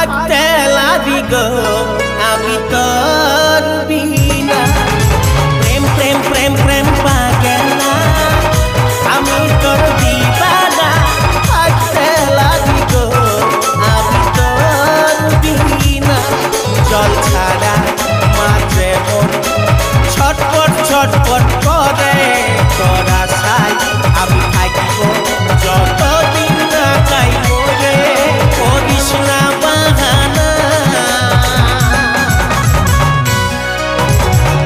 থাকতে লাগি গো আমি তোর বিনা প্রেম প্রেম প্রেম প্রেম পাগলা আমি তোর দিবানা থাকতে লাগি গো আমি তোর বিনা জল ছাড়া মাঝে মন ছটপট ছটপট করে তোর আশায় আমি থাকিব যতদিন না চাইব রে করিস না বাহানা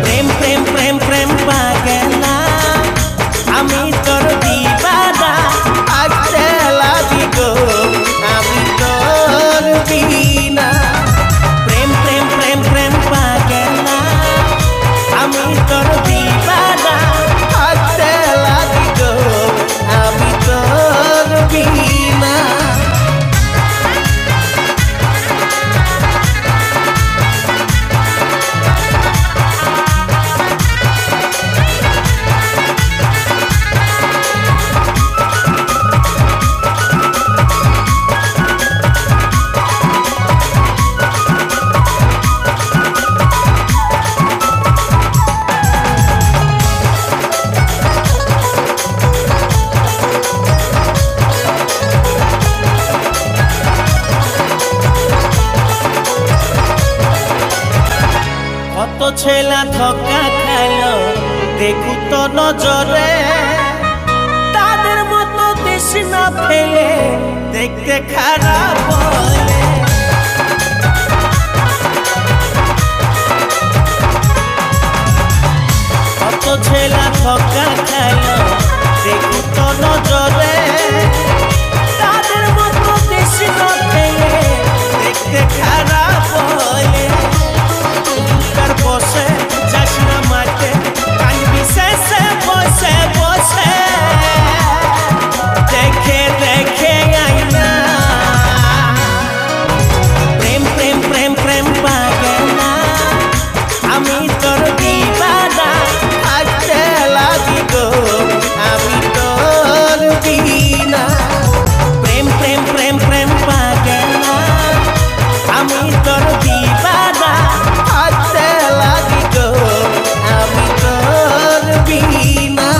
প্রেম প্রেম প্রেম প্রেম পাগলা আমি তোর দিবানা থাকতে লাগি গো আমি তোর বিনা প্রেম প্রেম প্রেম প্রেম পাগলা আমি তোর দিবানা থাকতে লাগি গো আমি তোর বিনা কত ছেলা ধক্কা খাইলো দেখু তো নজরে তাদের মতো দেশ না ফেলে দেখতে খারাপ বলে কত ছেলা ধক্কা খাইলো দেখু তো নজরে তাদের মতো দেশ না ফেলে দেখতে খারাপ বলে বসে যাস না মাঠে কানবি শেষে বসে বসে দেখে দেখে আইনা প্রেম প্রেম প্রেম প্রেম পাগলা আমি তোর দিবানা থাকতে লাগি গো আমি তোর বিনা প্রেম প্রেম প্রেম প্রেম পাগলা আমি তোর দিবানা থাকতে লাগি গো আমি তোর বিনা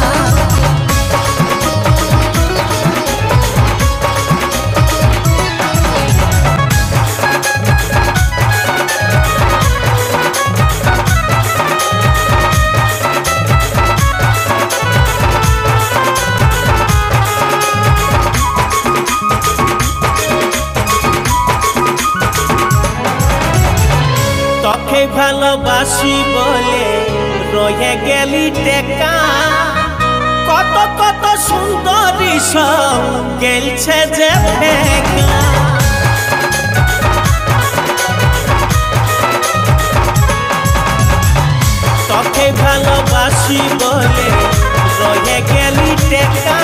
তোকে ভালোবাসি বলে রয়ে গেলি টেকা কত কত সুন্দরী সব গেলছে যে ফেকা তোকে ভালোবাসি বলে রয়ে গেলি টেকা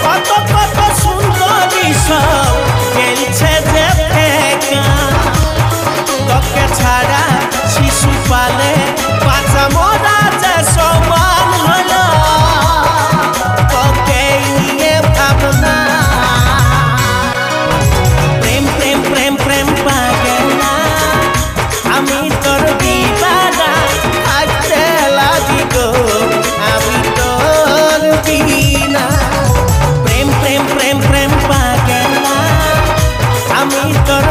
কত কত সুন্দরী সব গেলছে যে ফেকা তোকে ছাড়া শিশু পালে বাঁচা মরা যে সমান হলো তোকে নিয়ে ভাবনা প্রেম প্রেম প্রেম প্রেম পাগলা আমি তোর দিবানা থাকতে লাগি গো আমি তোর বিনা প্রেম প্রেম প্রেম প্রেম পাগলা আমি তোর